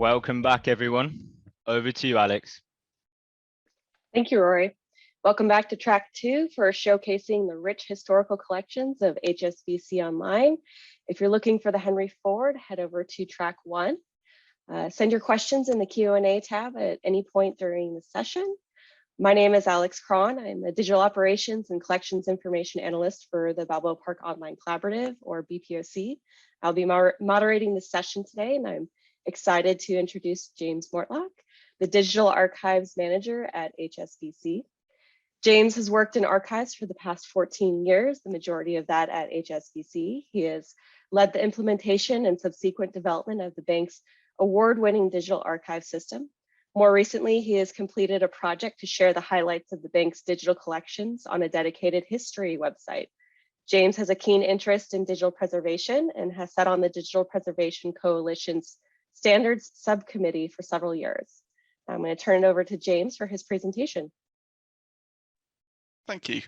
Welcome back, everyone. Over to you, Alex. Thank you, Rory. Welcome back to track 2 for showcasing the rich historical collections of HSBC Online. If you're looking for the Henry Ford, head over to track 1. Send your questions in the Q&A tab at any point during the session. My name is Alex Cron. I'm the Digital Operations and Collections Information Analyst for the Balboa Park Online Collaborative, or BPOC. I'll be moderating this session today, and I'm excited to introduce James Mortlock, the Digital Archives Manager at HSBC. James has worked in archives for the past 14 years, the majority of that at HSBC. He has led the implementation and subsequent development of the bank's award-winning digital archive system. More recently, he has completed a project to share the highlights of the bank's digital collections on a dedicated history website. James has a keen interest in digital preservation and has sat on the Digital Preservation Coalition's Standards Subcommittee for several years. I'm going to turn it over to James for his presentation. Thank you.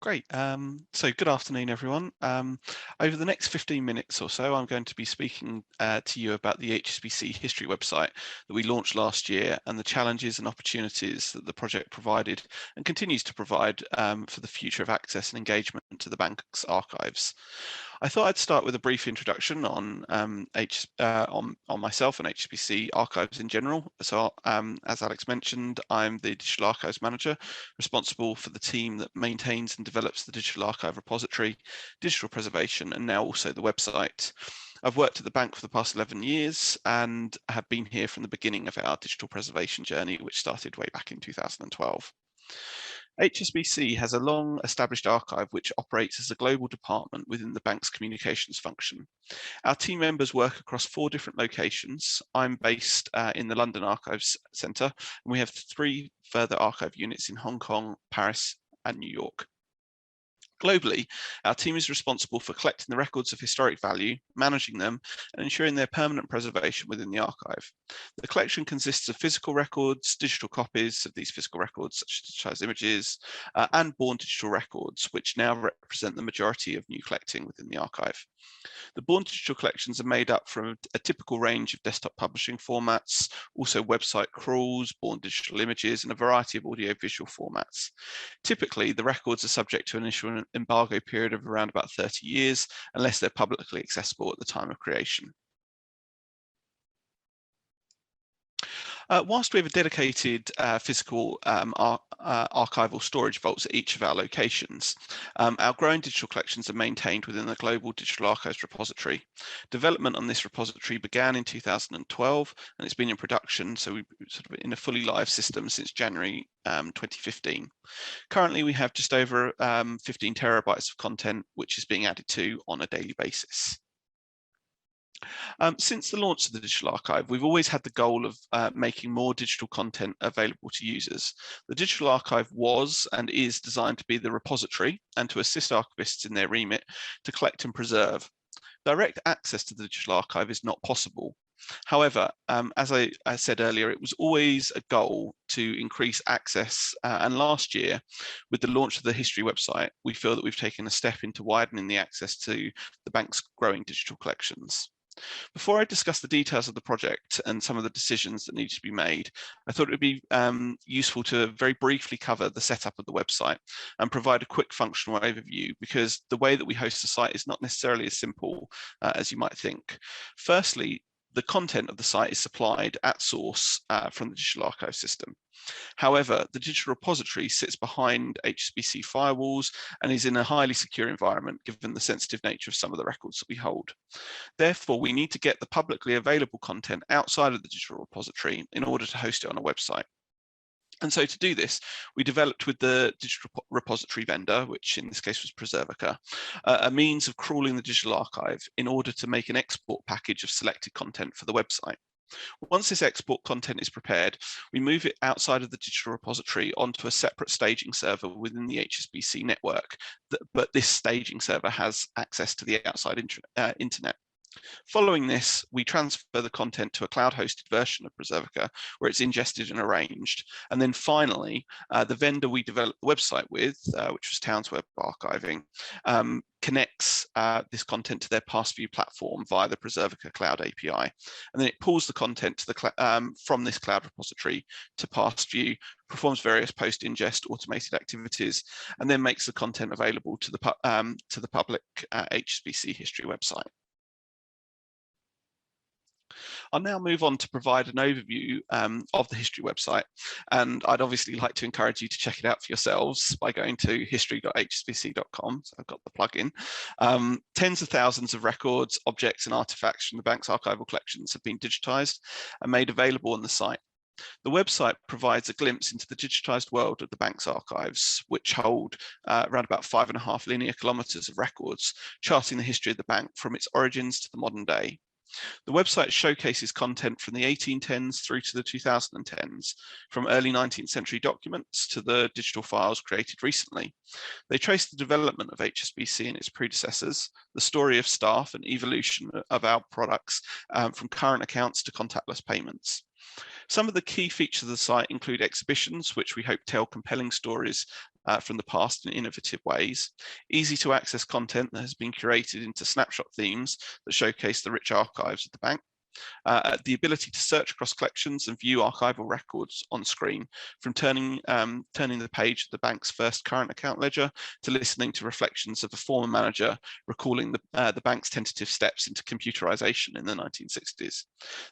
Great. So good afternoon, everyone. Over the next 15 minutes or so, I'm going to be speaking to you about the HSBC history website that we launched last year and the challenges and opportunities that the project provided and continues to provide for the future of access and engagement to the bank's archives. I thought I'd start with a brief introduction on myself and HSBC archives in general. So as Alex mentioned, I'm the Digital Archives Manager, responsible for the team that maintains and develops the Digital Archive repository, digital preservation, and now also the website. I've worked at the bank for the past 11 years and have been here from the beginning of our digital preservation journey, which started way back in 2012. HSBC has a long established archive which operates as a global department within the bank's communications function. Our team members work across 4 different locations. I'm based in the London Archives Centre, and we have 3 further archive units in Hong Kong, Paris, and New York. Globally, our team is responsible for collecting the records of historic value, managing them, and ensuring their permanent preservation within the archive. The collection consists of physical records, digital copies of these physical records, such as images, and born digital records, which now represent the majority of new collecting within the archive. The born digital collections are made up from a typical range of desktop publishing formats, also website crawls, born digital images, and a variety of audio-visual formats. Typically, the records are subject to an initial embargo period of around about 30 years, unless they're publicly accessible at the time of creation. Whilst we have a dedicated physical archival storage vaults at each of our locations, our growing digital collections are maintained within the Global Digital Archives repository. Development on this repository began in 2012, and it's been in production, so we're sort of in a fully live system since January 2015. Currently, we have just over 15 terabytes of content, which is being added to on a daily basis. Since the launch of the Digital Archive, we've always had the goal of making more digital content available to users. The Digital Archive was and is designed to be the repository and to assist archivists in their remit to collect and preserve. Direct access to the Digital Archive is not possible. However, as I said earlier, it was always a goal to increase access, and last year, with the launch of the history website, we feel that we've taken a step into widening the access to the bank's growing digital collections. Before I discuss the details of the project and some of the decisions that need to be made, I thought it would be useful to very briefly cover the setup of the website and provide a quick functional overview, because the way that we host the site is not necessarily as simple as you might think. Firstly, the content of the site is supplied at source from the Digital Archive system. However, the digital repository sits behind HSBC firewalls and is in a highly secure environment, given the sensitive nature of some of the records that we hold. Therefore, we need to get the publicly available content outside of the digital repository in order to host it on a website. And so to do this, we developed with the digital repository vendor, which in this case was Preservica, a means of crawling the digital archive in order to make an export package of selected content for the website. Once this export content is prepared, we move it outside of the digital repository onto a separate staging server within the HSBC network, but this staging server has access to the outside internet. Following this, we transfer the content to a cloud-hosted version of Preservica, where it's ingested and arranged. And then finally, the vendor we developed the website with, which was Townsweb Archiving, connects this content to their pass-view platform via the Preservica Cloud API. And then it pulls the content to the from this cloud repository to pass-view, performs various post-ingest automated activities, and then makes the content available to the public HSBC history website. I'll now move on to provide an overview of the history website, and I'd obviously like to encourage you to check it out for yourselves by going to history.hsbc.com. So I've got the plugin. Tens of thousands of records, objects, and artifacts from the bank's archival collections have been digitized and made available on the site. The website provides a glimpse into the digitized world of the bank's archives, which hold around about 5.5 linear kilometers of records, charting the history of the bank from its origins to the modern day. The website showcases content from the 1810s through to the 2010s, from early 19th century documents to the digital files created recently. They trace the development of HSBC and its predecessors, the story of staff and evolution of our products, from current accounts to contactless payments. Some of the key features of the site include exhibitions, which we hope tell compelling stories from the past in innovative ways, easy to access content that has been curated into snapshot themes that showcase the rich archives of the bank, the ability to search across collections and view archival records on screen, from turning the page of the bank's first current account ledger to listening to reflections of a former manager recalling the bank's tentative steps into computerization in the 1960s.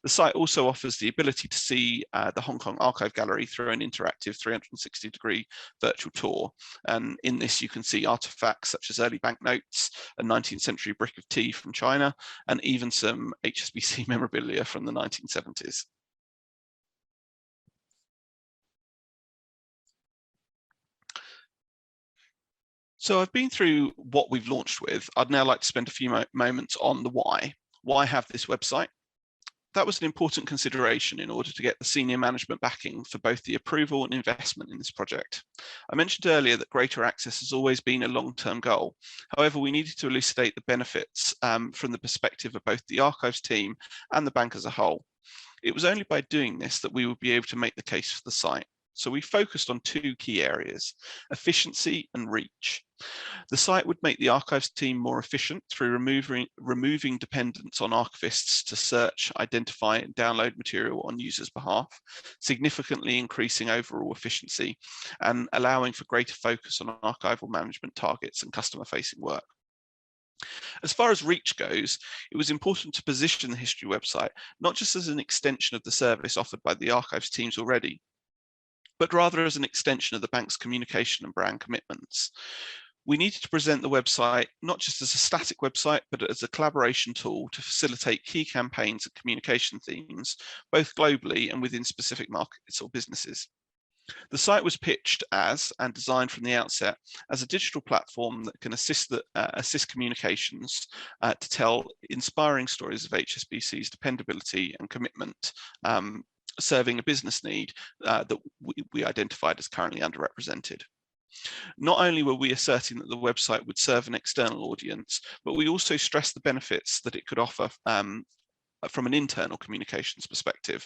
The site also offers the ability to see the Hong Kong Archive Gallery through an interactive 360-degree virtual tour. And in this, you can see artifacts such as early banknotes, a 19th century brick of tea from China, and even some HSBC memorabilia from the 1970s. So I've been through what we've launched with. I'd now like to spend a few moments on the why. Why have this website? That was an important consideration in order to get the senior management backing for both the approval and investment in this project. I mentioned earlier that greater access has always been a long-term goal. However, we needed to elucidate the benefits from the perspective of both the archives team and the bank as a whole. It was only by doing this that we would be able to make the case for the site. So we focused on two key areas: efficiency and reach. The site would make the archives team more efficient through removing dependence on archivists to search, identify, and download material on users' behalf, significantly increasing overall efficiency and allowing for greater focus on archival management targets and customer-facing work. As far as reach goes, it was important to position the history website not just as an extension of the service offered by the archives teams already, but rather as an extension of the bank's communication and brand commitments. We needed to present the website not just as a static website, but as a collaboration tool to facilitate key campaigns and communication themes, both globally and within specific markets or businesses. The site was pitched as, and designed from the outset, as a digital platform that can assist communications to tell inspiring stories of HSBC's dependability and commitment, serving a business need that we identified as currently underrepresented. Not only were we asserting that the website would serve an external audience, but we also stressed the benefits that it could offer from an internal communications perspective.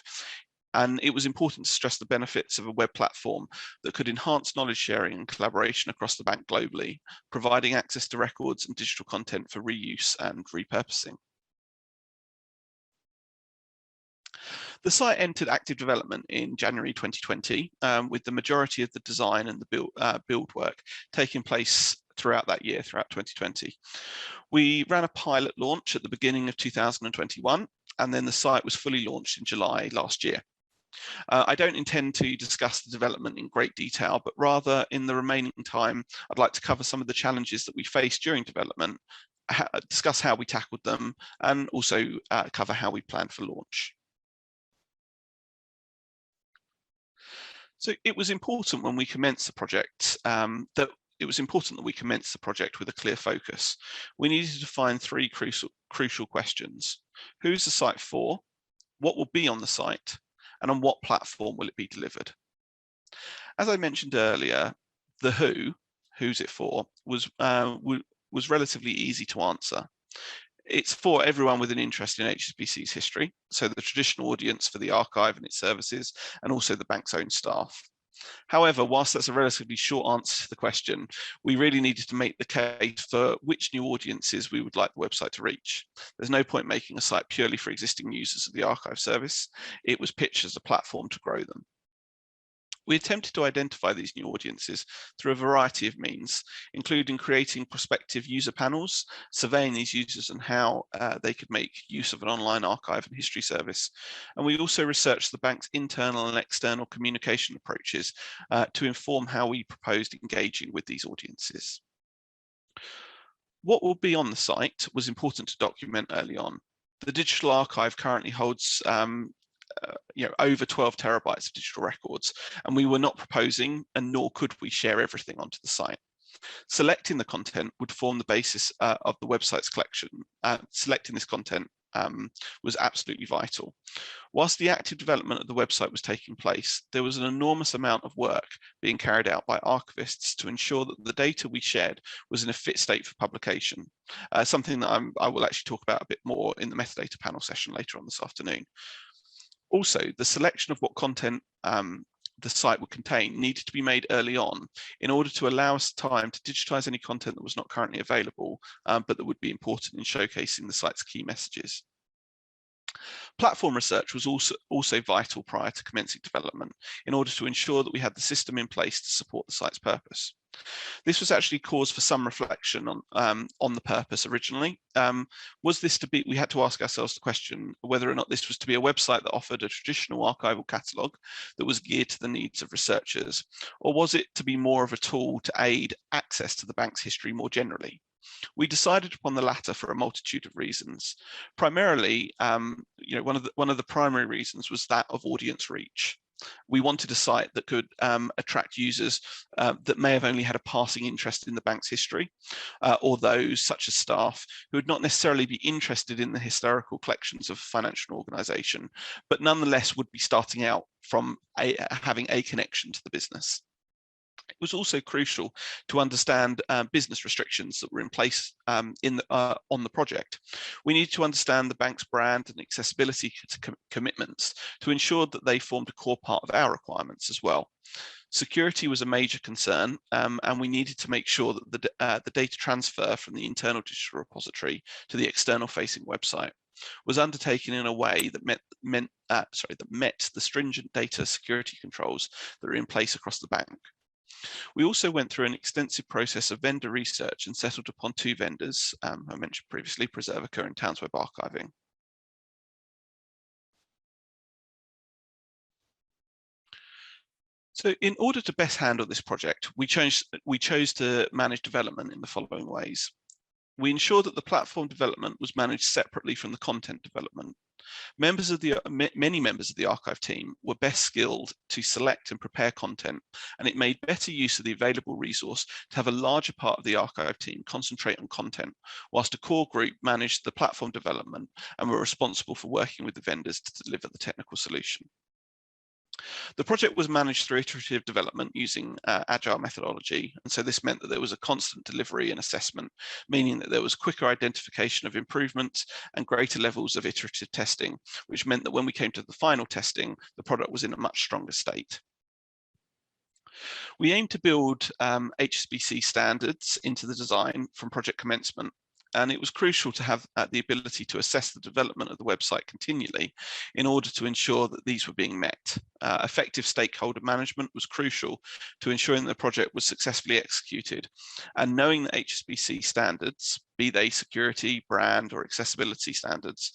And it was important to stress the benefits of a web platform that could enhance knowledge sharing and collaboration across the bank globally, providing access to records and digital content for reuse and repurposing. The site entered active development in January 2020, with the majority of the design and the build work taking place throughout that year, throughout 2020. We ran a pilot launch at the beginning of 2021, and then the site was fully launched in July last year. I don't intend to discuss the development in great detail, but rather in the remaining time, I'd like to cover some of the challenges that we faced during development, discuss how we tackled them, and also cover how we plan for launch. So it was important when we commenced the project that we commence the project with a clear focus. We needed to find three crucial questions. Who's the site for? What will be on the site? And on what platform will it be delivered? As I mentioned earlier, the who's it for, was relatively easy to answer. It's for everyone with an interest in HSBC's history, so the traditional audience for the archive and its services, and also the bank's own staff. However, whilst that's a relatively short answer to the question, we really needed to make the case for which new audiences we would like the website to reach. There's no point making a site purely for existing users of the archive service. It was pitched as a platform to grow them. We attempted to identify these new audiences through a variety of means, including creating prospective user panels, surveying these users and how they could make use of an online archive and history service. And we also researched the bank's internal and external communication approaches to inform how we proposed engaging with these audiences. What will be on the site was important to document early on. The digital archive currently holds over 12 terabytes of digital records, and we were not proposing, and nor could we, share everything onto the site. Selecting the content would form the basis of the website's collection. Selecting this content was absolutely vital. Whilst the active development of the website was taking place, there was an enormous amount of work being carried out by archivists to ensure that the data we shared was in a fit state for publication, something that I will actually talk about a bit more in the metadata panel session later on this afternoon. Also, the selection of what content the site would contain needed to be made early on in order to allow us time to digitize any content that was not currently available, but that would be important in showcasing the site's key messages. Platform research was also vital prior to commencing development in order to ensure that we had the system in place to support the site's purpose. This was actually cause for some reflection on the purpose originally. Was this to be, we had to ask ourselves the question whether or not this was to be a website that offered a traditional archival catalogue that was geared to the needs of researchers, or was it to be more of a tool to aid access to the bank's history more generally? We decided upon the latter for a multitude of reasons. Primarily, one of the primary reasons was that of audience reach. We wanted a site that could attract users that may have only had a passing interest in the bank's history, or those such as staff who would not necessarily be interested in the historical collections of a financial organisation, but nonetheless would be starting out from having a connection to the business. It was also crucial to understand business restrictions that were in place on the project. We needed to understand the bank's brand and accessibility commitments to ensure that they formed a core part of our requirements as well. Security was a major concern, and we needed to make sure that the data transfer from the internal digital repository to the external facing website was undertaken in a way that met the stringent data security controls that are in place across the bank. We also went through an extensive process of vendor research and settled upon two vendors, I mentioned previously, Preservica and Townsweb Archiving. So in order to best handle this project, we chose to manage development in the following ways. We ensured that the platform development was managed separately from the content development. Many members of the archive team were best skilled to select and prepare content, and it made better use of the available resource to have a larger part of the archive team concentrate on content, whilst a core group managed the platform development and were responsible for working with the vendors to deliver the technical solution. The project was managed through iterative development using agile methodology, and so this meant that there was a constant delivery and assessment, meaning that there was quicker identification of improvements and greater levels of iterative testing, which meant that when we came to the final testing, the product was in a much stronger state. We aim to build HSBC standards into the design from project commencement, and it was crucial to have the ability to assess the development of the website continually in order to ensure that these were being met. Effective stakeholder management was crucial to ensuring that the project was successfully executed, and knowing that HSBC standards, be they security, brand, or accessibility standards,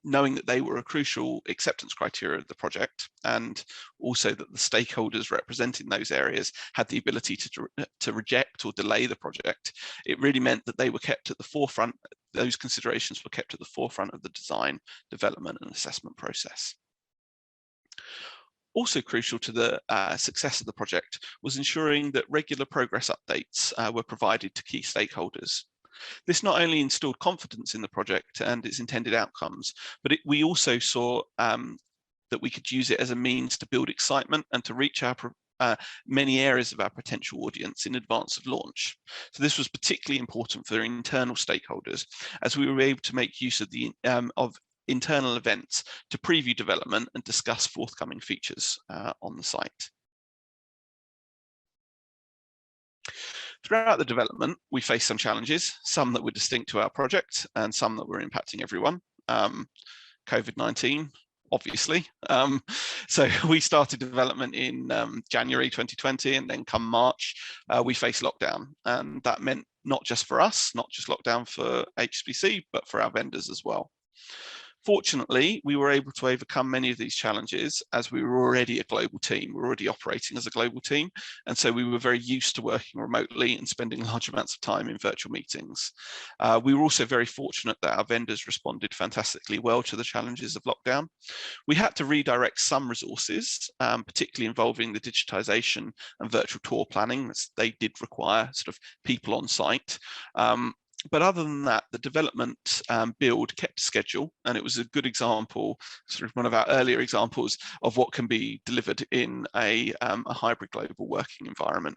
knowing that they were a crucial acceptance criteria of the project, and also that the stakeholders representing those areas had the ability to reject or delay the project. It really meant that they were kept at the forefront, those considerations were kept at the forefront of the design, development, and assessment process. Also crucial to the success of the project was ensuring that regular progress updates were provided to key stakeholders. This not only instilled confidence in the project and its intended outcomes, but we also saw that we could use it as a means to build excitement and to reach our many areas of our potential audience in advance of launch. So this was particularly important for internal stakeholders, as we were able to make use of internal events to preview development and discuss forthcoming features on the site. Throughout the development, we faced some challenges, some that were distinct to our project and some that were impacting everyone. COVID-19, obviously. So we started development in January 2020, and then come March, we faced lockdown. And that meant not just for us, not just lockdown for HSBC, but for our vendors as well. Fortunately, we were able to overcome many of these challenges as we were already a global team. We were already operating as a global team. And so we were very used to working remotely and spending large amounts of time in virtual meetings. We were also very fortunate that our vendors responded fantastically well to the challenges of lockdown. We had to redirect some resources, particularly involving the digitization and virtual tour planning, as they did require sort of people on site. But other than that, the development build kept schedule, and it was a good example, sort of one of our earlier examples of what can be delivered in a hybrid global working environment.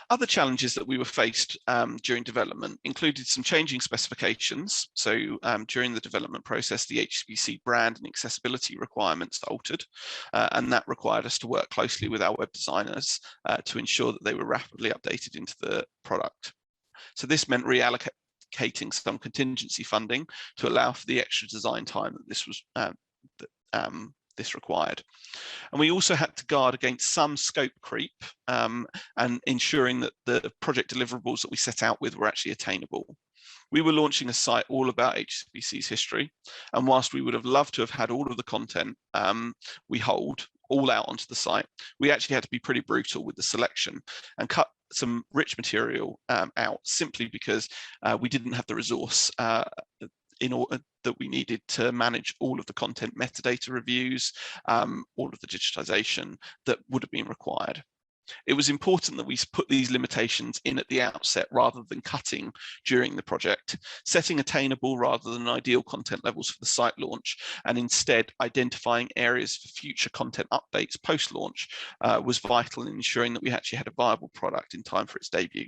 Other challenges that we were faced during development included some changing specifications. So during the development process, the HSBC brand and accessibility requirements altered, and that required us to work closely with our web designers to ensure that they were rapidly updated into the product. So this meant reallocating some contingency funding to allow for the extra design time that this was this required. And we also had to guard against some scope creep and ensuring that the project deliverables that we set out with were actually attainable. We were launching a site all about HSBC's history, and whilst we would have loved to have had all of the content we hold all out onto the site, we actually had to be pretty brutal with the selection and cut some rich material out, simply because we didn't have the resource in order that we needed to manage all of the content metadata reviews, all of the digitization that would have been required. It was important that we put these limitations in at the outset rather than cutting during the project, setting attainable rather than ideal content levels for the site launch, and instead identifying areas for future content updates post-launch was vital in ensuring that we actually had a viable product in time for its debut.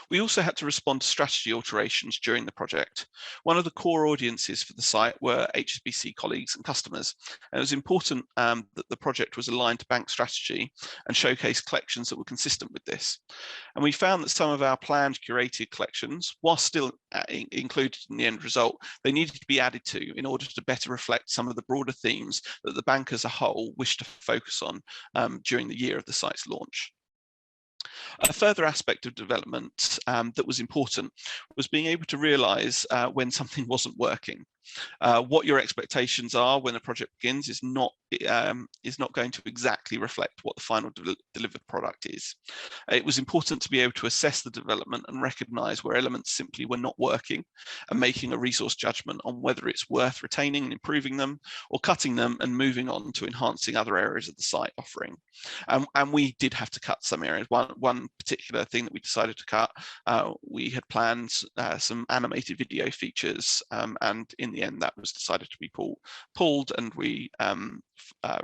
We also had to respond to strategy alterations during the project. One of the core audiences for the site were HSBC colleagues and customers. And it was important that the project was aligned to bank strategy and showcase collections that were consistent with this. And we found that some of our planned curated collections, while still included in the end result, they needed to be added to in order to better reflect some of the broader themes that the bank as a whole wished to focus on during the year of the site's launch. A further aspect of development that was important was being able to realize when something wasn't working. What your expectations are when a project begins is not going to exactly reflect what the final delivered product is. It was important to be able to assess the development and recognize where elements simply were not working, and making a resource judgment on whether it's worth retaining and improving them, or cutting them and moving on to enhancing other areas of the site offering. And we did have to cut some areas. One particular thing that we decided to cut, we had planned some animated video features, and in the end that was decided to be pulled, and we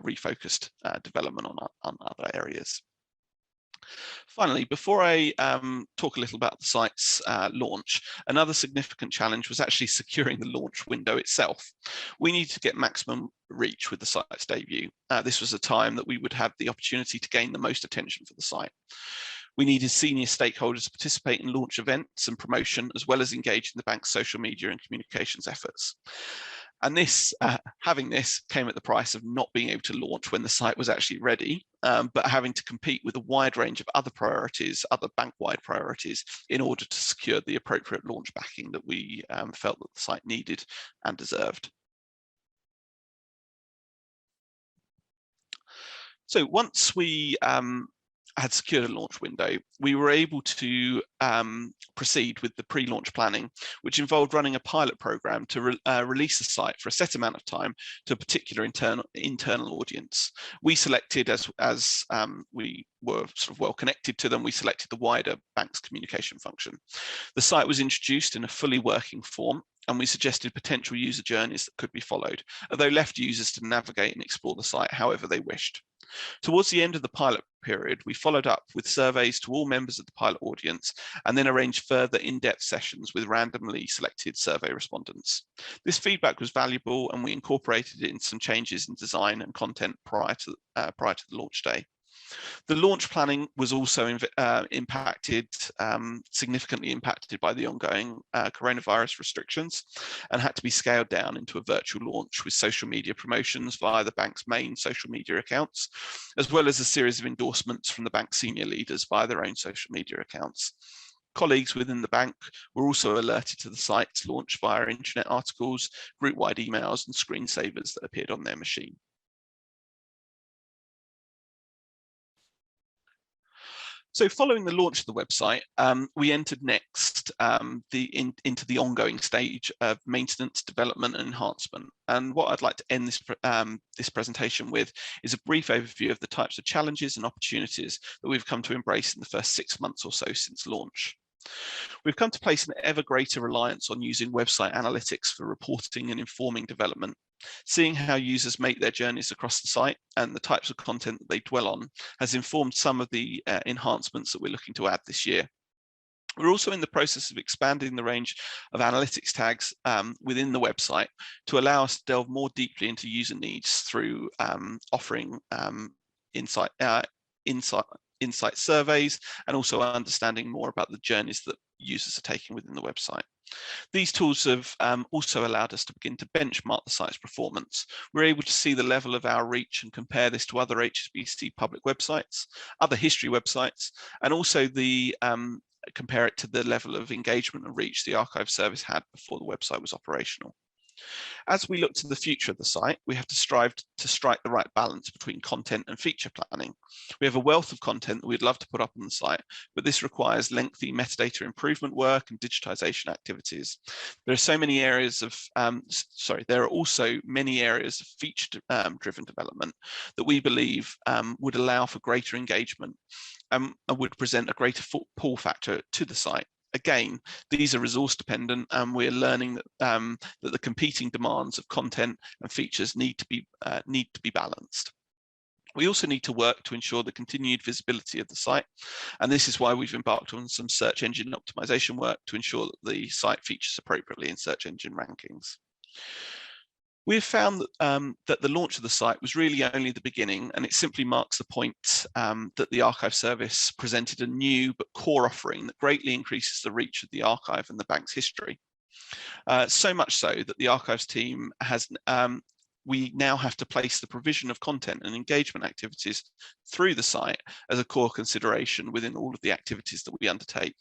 refocused development on other areas. Finally, before I talk a little about the site's launch, another significant challenge was actually securing the launch window itself. We needed to get maximum reach with the site's debut. This was a time that we would have the opportunity to gain the most attention for the site. We needed senior stakeholders to participate in launch events and promotion, as well as engage in the bank's social media and communications efforts. And this, having this came at the price of not being able to launch when the site was actually ready, but having to compete with a wide range of other priorities, other bank-wide priorities, in order to secure the appropriate launch backing that we felt that the site needed and deserved. So once we had secured a launch window, we were able to proceed with the pre-launch planning, which involved running a pilot program to release the site for a set amount of time to a particular internal audience. We selected, as we were sort of well connected to them, we selected the wider bank's communication function. The site was introduced in a fully working form and we suggested potential user journeys that could be followed, although left users to navigate and explore the site however they wished. Towards the end of the pilot period, we followed up with surveys to all members of the pilot audience and then arranged further in-depth sessions with randomly selected survey respondents. This feedback was valuable, and we incorporated it in some changes in design and content prior to the launch day. The launch planning was also significantly impacted by the ongoing coronavirus restrictions, and had to be scaled down into a virtual launch with social media promotions via the bank's main social media accounts, as well as a series of endorsements from the bank's senior leaders via their own social media accounts. Colleagues within the bank were also alerted to the site's launch via internet articles, group-wide emails, and screensavers that appeared on their machine. So following the launch of the website, we entered next into the ongoing stage of maintenance, development, and enhancement. And what I'd like to end this presentation with is a brief overview of the types of challenges and opportunities that we've come to embrace in the first 6 months or so since launch. We've come to place an ever greater reliance on using website analytics for reporting and informing development. Seeing how users make their journeys across the site and the types of content that they dwell on has informed some of the enhancements that we're looking to add this year. We're also in the process of expanding the range of analytics tags within the website to allow us to delve more deeply into user needs through offering insight surveys, and also understanding more about the journeys that users are taking within the website. These tools have also allowed us to begin to benchmark the site's performance. We're able to see the level of our reach and compare this to other HSBC public websites, other history websites, and also compare it to the level of engagement and reach the archive service had before the website was operational. As we look to the future of the site, we have to strive to strike the right balance between content and feature planning. We have a wealth of content that we'd love to put up on the site, but this requires lengthy metadata improvement work and digitization activities. There are also many areas of feature-driven development that we believe would allow for greater engagement and would present a greater pull factor to the site. Again, these are resource dependent, and we're learning that the competing demands of content and features need to be balanced. We also need to work to ensure the continued visibility of the site, and this is why we've embarked on some search engine optimization work to ensure that the site features appropriately in search engine rankings. We've found that the launch of the site was really only the beginning, and it simply marks the point that the archive service presented a new but core offering that greatly increases the reach of the archive and the bank's history. So much so that the archives team we now have to place the provision of content and engagement activities through the site as a core consideration within all of the activities that we undertake.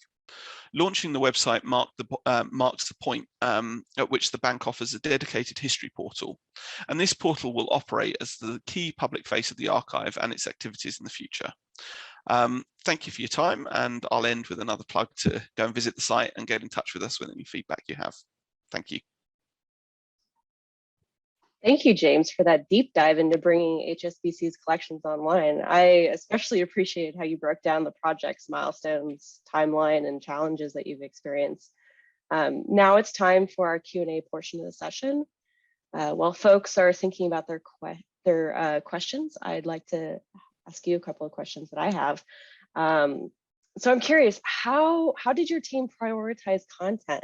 Launching the website marks the point at which the bank offers a dedicated history portal, and this portal will operate as the key public face of the archive and its activities in the future. Thank you for your time, and I'll end with another plug to go and visit the site and get in touch with us with any feedback you have. Thank you. Thank you, James, for that deep dive into bringing HSBC's collections online. I especially appreciate how you broke down the project's milestones, timeline, and challenges that you've experienced. Now it's time for our Q&A portion of the session. While folks are thinking about their questions, I'd like to ask you a couple of questions that I have. So I'm curious, how did your team prioritize content?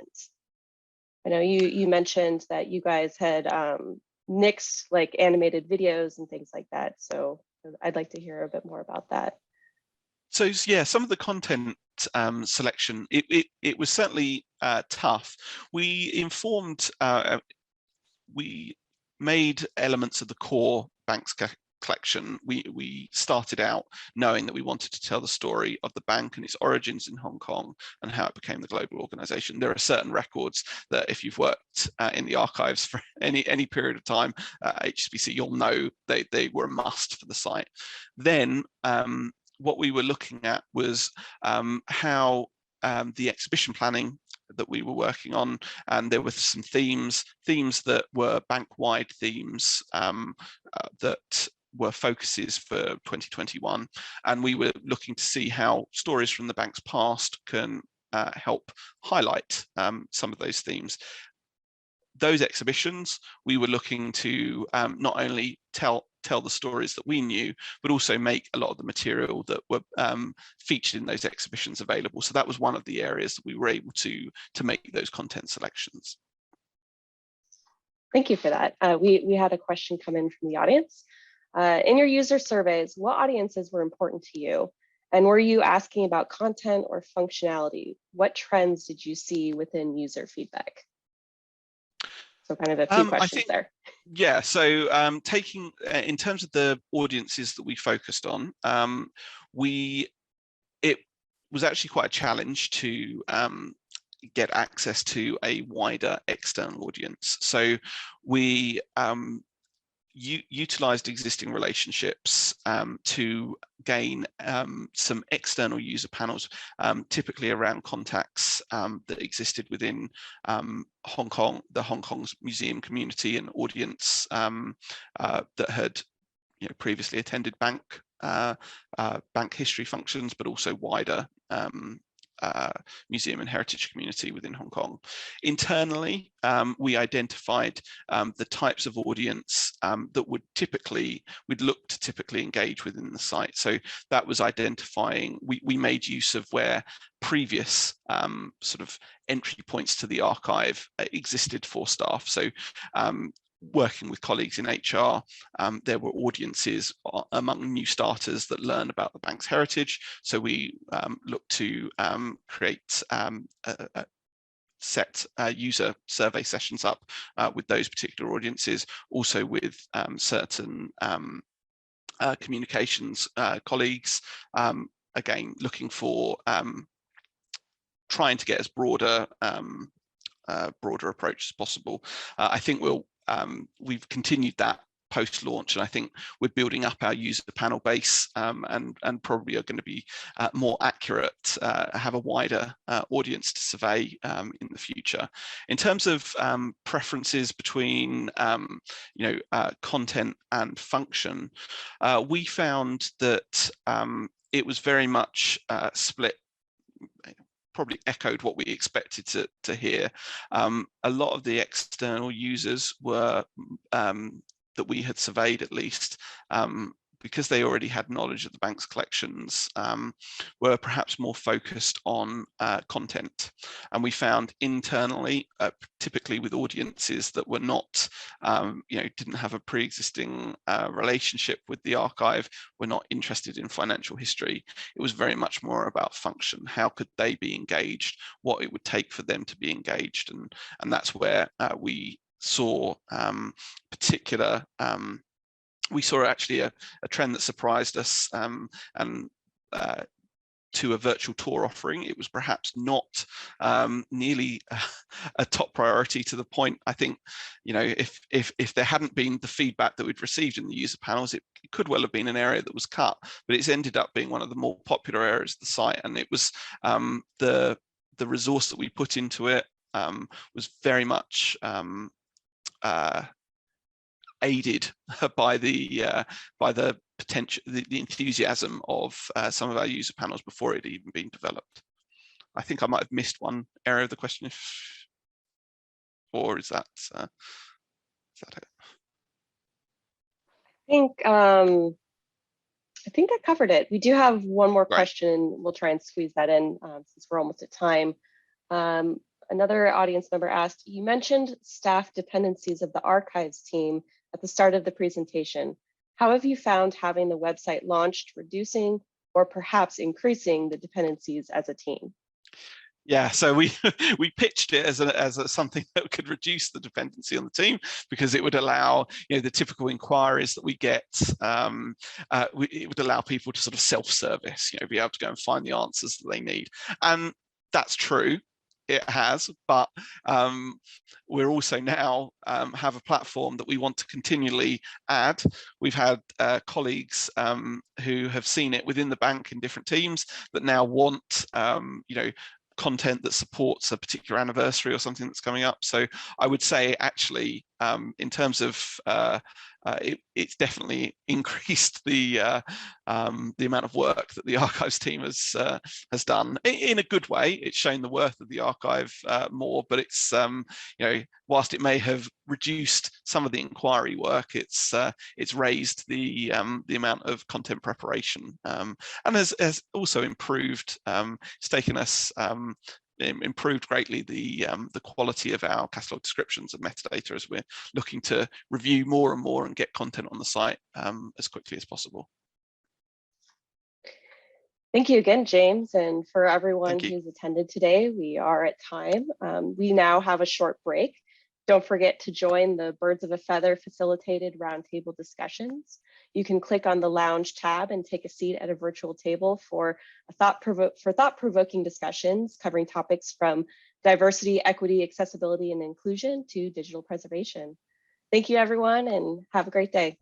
I know you mentioned that you guys had nixed like animated videos and things like that. So I'd like to hear a bit more about that. So yeah, some of the content selection, it was certainly tough. We made elements of the core bank's collection. We started out knowing that we wanted to tell the story of the bank and its origins in Hong Kong and how it became the global organization. There are certain records that if you've worked in the archives for any period of time, HSBC, you'll know they were a must for the site. Then what we were looking at was how the exhibition planning that we were working on, and there were some themes that were bank-wide themes that were focuses for 2021, and we were looking to see how stories from the bank's past can help highlight some of those themes. those exhibitions, we were looking to not only tell the stories that we knew, but also make a lot of the material that were featured in those exhibitions available. So that was one of the areas that we were able to make those content selections. Thank you for that. We had a question come in from the audience. In your user surveys, what audiences were important to you? And were you asking about content or functionality? What trends did you see within user feedback? So kind of a few questions there. Yeah, so taking, in terms of the audiences that we focused on, it was actually quite a challenge to get access to a wider external audience. So we utilized existing relationships to gain some external user panels, typically around contacts that existed within Hong Kong, the Hong Kong's museum community and audience that had previously attended bank history functions, but also wider museum and heritage community within Hong Kong. Internally, we identified the types of audience that we'd look to typically engage within the site. So that was identifying, we made use of where previous sort of entry points to the archive existed for staff. So working with colleagues in HR, there were audiences among new starters that learn about the bank's heritage. So we looked to create set user survey sessions up with those particular audiences, also with certain communications colleagues, again, looking for trying to get as broader approach as possible. I think we've continued that post-launch, and I think we're building up our user panel base and probably are going to be more accurate, have a wider audience to survey in the future. In terms of preferences between content and function, we found that it was very much split. Probably echoed what we expected to hear. A lot of the external users were that we had surveyed, at least, because they already had knowledge of the bank's collections, were perhaps more focused on content. And we found internally, typically with audiences that were not, didn't have a pre-existing relationship with the archive, were not interested in financial history. It was very much more about function. How could they be engaged? What it would take for them to be engaged? And that's where we saw we saw actually a trend that surprised us, and to a virtual tour offering. It was perhaps not nearly a top priority, to the point, I think, if there hadn't been the feedback that we'd received in the user panels, it could well have been an area that was cut, but it's ended up being one of the more popular areas of the site. And it was the resource that we put into it was very much aided by the potential, the enthusiasm of some of our user panels before it had even been developed. I think I might have missed one area of the question, or is that it? I think that covered it. We do have one more question. We'll try and squeeze that in since we're almost at time. Another audience member asked, you mentioned staff dependencies of the archives team at the start of the presentation. How have you found having the website launched reducing or perhaps increasing the dependencies as a team? Yeah, so we pitched it as something that could reduce the dependency on the team, because it would allow the typical inquiries that we get. It would allow people to sort of self-service, be able to go and find the answers that they need, and that's true. It has, but we're also now have a platform that we want to continually add. We've had colleagues who have seen it within the bank in different teams that now want content that supports a particular anniversary or something that's coming up. So I would say, actually, in terms of it's definitely increased the amount of work that the archives team has done in a good way. It's shown the worth of the archive more, but it's whilst it may have reduced some of the inquiry work, it's raised the amount of content preparation, and has also improved. It's taken us improved greatly the quality of our catalog descriptions and metadata as we're looking to review more and more and get content on the site as quickly as possible. Thank you again, James. And for everyone who's attended today, we are at time. We now have a short break. Don't forget to join the Birds of a Feather facilitated roundtable discussions. You can click on the lounge tab and take a seat at a virtual table for thought-provoking discussions covering topics from diversity, equity, accessibility, and inclusion to digital preservation. Thank you, everyone, and have a great day.